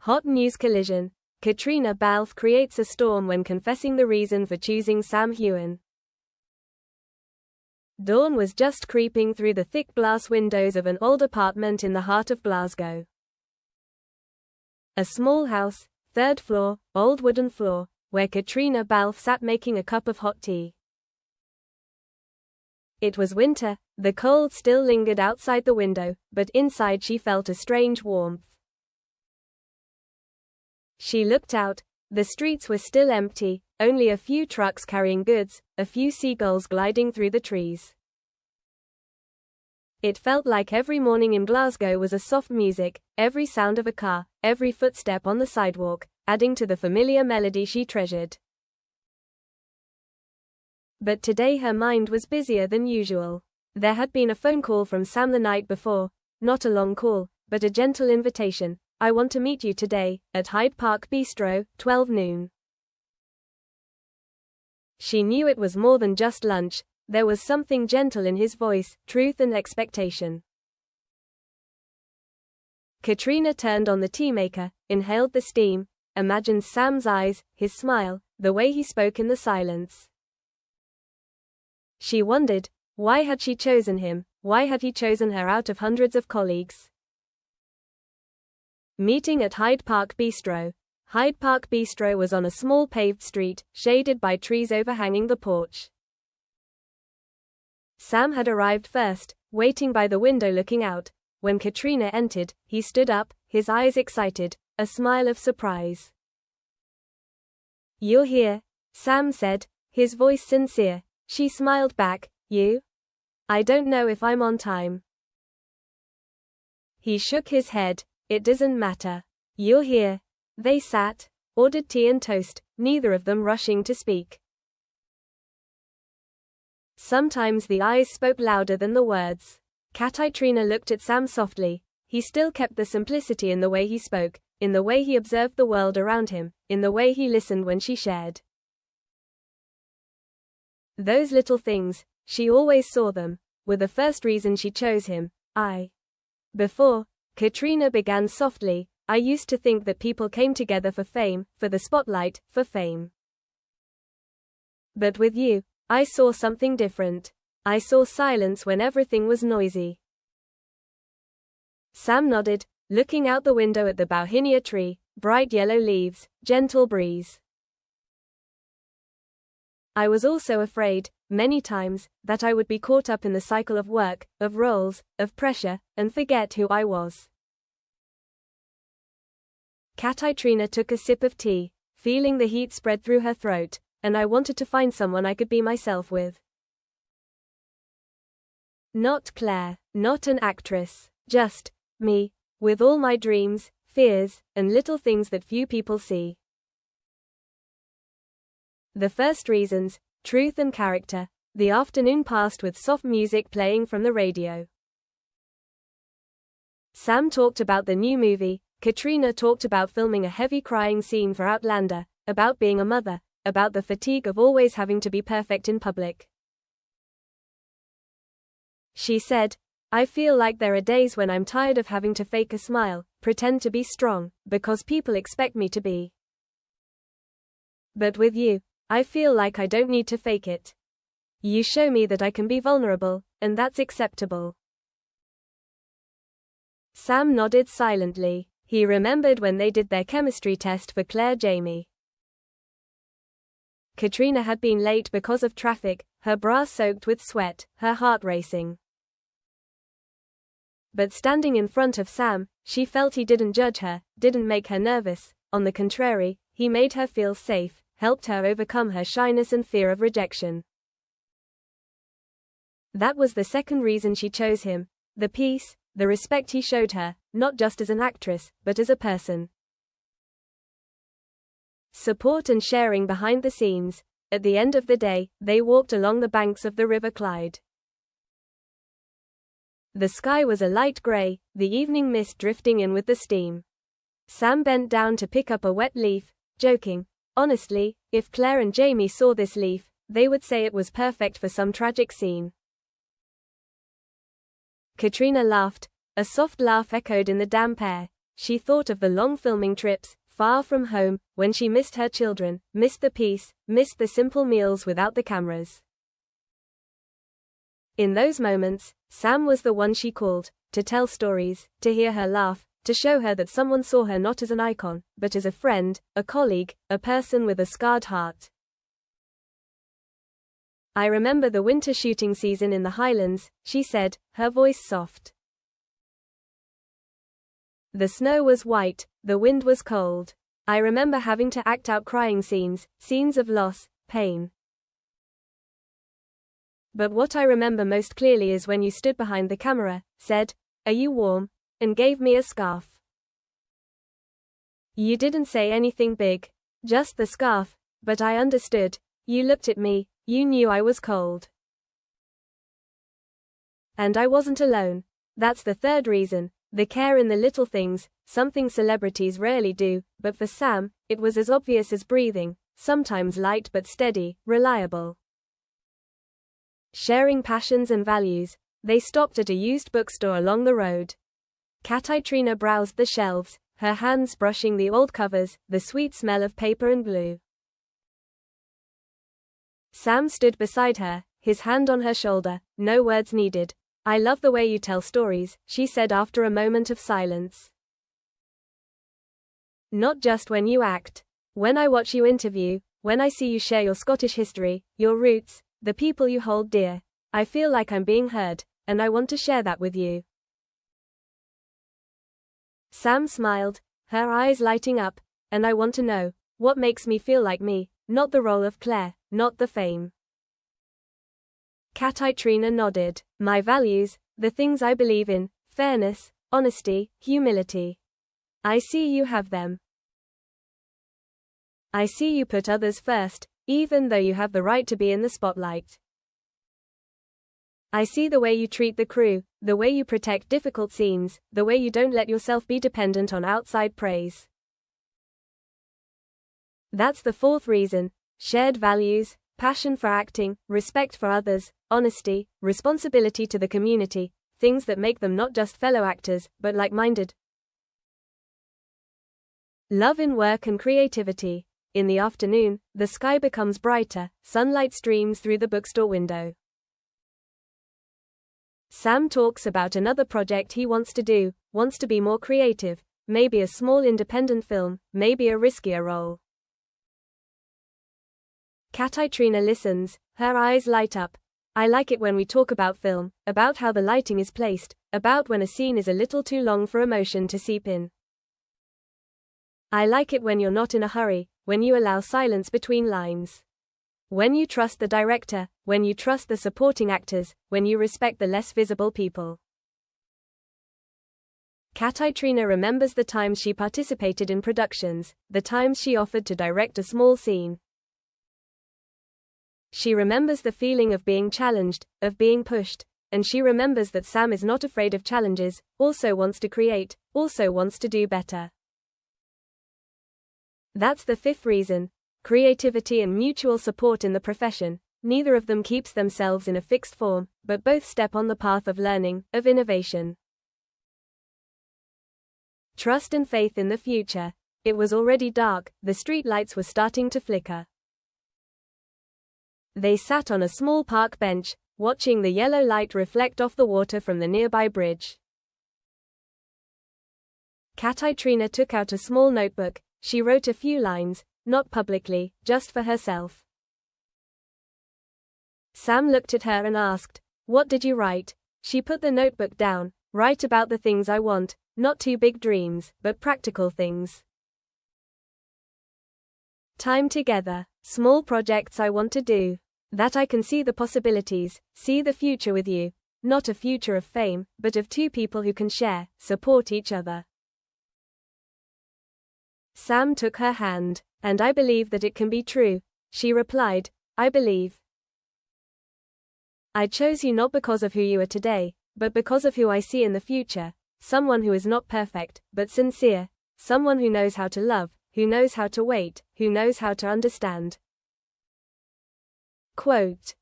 Hot news collision. Caitriona Balfe creates a storm when confessing the reason for choosing Sam Heughan. Dawn was just creeping through the thick glass windows of an old apartment in the heart of Glasgow. A small house, third floor, old wooden floor, where Caitriona Balfe sat making a cup of hot tea. It was winter, the cold still lingered outside the window, but inside she felt a strange warmth. She looked out. The streets were still empty, only a few trucks carrying goods, a few seagulls gliding through the trees. It felt like every morning in Glasgow was a soft music, every sound of a car, every footstep on the sidewalk, adding to the familiar melody she treasured. But today her mind was busier than usual. There had been a phone call from Sam the night before, not a long call, but a gentle invitation. I want to meet you today, at Hyde Park Bistro, 12 noon. She knew it was more than just lunch. There was something gentle in his voice, truth and expectation. Caitriona turned on the tea maker, inhaled the steam, imagined Sam's eyes, his smile, the way he spoke in the silence. She wondered, why had she chosen him? Why had he chosen her out of hundreds of colleagues? Meeting at Hyde Park Bistro. Hyde Park Bistro was on a small paved street, shaded by trees overhanging the porch. Sam had arrived first, waiting by the window looking out. When Caitriona entered, he stood up, his eyes excited, a smile of surprise. "You're here," Sam said, his voice sincere. She smiled back. "You? I don't know if I'm on time." He shook his head. "It doesn't matter. You're here." They sat, ordered tea and toast, neither of them rushing to speak. Sometimes the eyes spoke louder than the words. Caitriona looked at Sam softly. He still kept the simplicity in the way he spoke, in the way he observed the world around him, in the way he listened when she shared. Those little things, she always saw them, were the first reason she chose him. Before, Caitriona began softly, I used to think that people came together for fame, for the spotlight, for fame. But with you, I saw something different. I saw silence when everything was noisy. Sam nodded, looking out the window at the bauhinia tree, bright yellow leaves, gentle breeze. I was also afraid, many times, that I would be caught up in the cycle of work, of roles, of pressure, and forget who I was. Caitriona took a sip of tea, feeling the heat spread through her throat, and I wanted to find someone I could be myself with. Not Claire, not an actress, just me, with all my dreams, fears, and little things that few people see. The first reasons, truth and character. The afternoon passed with soft music playing from the radio. Sam talked about the new movie. Caitriona talked about filming a heavy crying scene for Outlander, about being a mother, about the fatigue of always having to be perfect in public. She said, I feel like there are days when I'm tired of having to fake a smile, pretend to be strong, because people expect me to be. But with you, I feel like I don't need to fake it. You show me that I can be vulnerable, and that's acceptable. Sam nodded silently. He remembered when they did their chemistry test for Claire Jamie. Caitriona had been late because of traffic, her bra soaked with sweat, her heart racing. But standing in front of Sam, she felt he didn't judge her, didn't make her nervous. On the contrary, he made her feel safe, helped her overcome her shyness and fear of rejection. That was the second reason she chose him. The peace, the respect he showed her, not just as an actress, but as a person. Support and sharing behind the scenes. At the end of the day, they walked along the banks of the River Clyde. The sky was a light grey, the evening mist drifting in with the steam. Sam bent down to pick up a wet leaf, joking, honestly, if Claire and Jamie saw this leaf, they would say it was perfect for some tragic scene. Caitriona laughed. A soft laugh echoed in the damp air. she thought of the long filming trips, far from home, when she missed her children, missed the peace, missed the simple meals without the cameras. In those moments, Sam was the one she called, to tell stories, to hear her laugh, to show her that someone saw her not as an icon, but as a friend, a colleague, a person with a scarred heart. I remember the winter shooting season in the Highlands, she said, her voice soft. The snow was white, the wind was cold. I remember having to act out crying scenes, scenes of loss, pain. But what I remember most clearly is when you stood behind the camera, said, "Are you warm?" and gave me a scarf. You didn't say anything big, just the scarf, but I understood. You looked at me, you knew I was cold. And I wasn't alone. That's the third reason, the care in the little things, something celebrities rarely do, but for Sam, it was as obvious as breathing, sometimes light but steady, reliable. Sharing passions and values, they stopped at a used bookstore along the road. Caitriona browsed the shelves, her hands brushing the old covers, the sweet smell of paper and glue. Sam stood beside her, his hand on her shoulder, no words needed. "I love the way you tell stories," she said after a moment of silence. "Not just when you act. When I watch you interview, when I see you share your Scottish history, your roots, the people you hold dear, I feel like I'm being heard, and I want to share that with you." Sam smiled, her eyes lighting up, "And I want to know, what makes me feel like me, not the role of Claire, not the fame." Caitriona nodded. "My values, the things I believe in, fairness, honesty, humility. I see you have them. I see you put others first, even though you have the right to be in the spotlight. I see the way you treat the crew, the way you protect difficult scenes, the way you don't let yourself be dependent on outside praise." That's the fourth reason, shared values, passion for acting, respect for others, honesty, responsibility to the community, things that make them not just fellow actors, but like-minded. Love in work and creativity. In the afternoon, the sky becomes brighter, sunlight streams through the bookstore window. Sam talks about another project he wants to do, wants to be more creative, maybe a small independent film, maybe a riskier role. Caitriona listens, her eyes light up. "I like it when we talk about film, about how the lighting is placed, about when a scene is a little too long for emotion to seep in. I like it when you're not in a hurry, when you allow silence between lines. When you trust the director, when you trust the supporting actors, when you respect the less visible people." Caitriona remembers the times she participated in productions, the times she offered to direct a small scene. She remembers the feeling of being challenged, of being pushed, and she remembers that Sam is not afraid of challenges, also wants to create, also wants to do better. That's the fifth reason, creativity and mutual support in the profession. Neither of them keeps themselves in a fixed form, but both step on the path of learning, of innovation. Trust and faith in the future. It was already dark, the street lights were starting to flicker. They sat on a small park bench, watching the yellow light reflect off the water from the nearby bridge. Caitriona took out a small notebook. She wrote a few lines, not publicly, just for herself. Sam looked at her and asked, "What did you write?" She put the notebook down. "Write about the things I want, not too big dreams, but practical things. Time together, small projects I want to do. That I can see the possibilities, see the future with you. Not a future of fame, but of two people who can share, support each other." Sam took her hand. "And I believe that it can be true," she replied. "I believe. I chose you not because of who you are today, but because of who I see in the future. Someone who is not perfect, but sincere. Someone who knows how to love, who knows how to wait, who knows how to understand." Quote.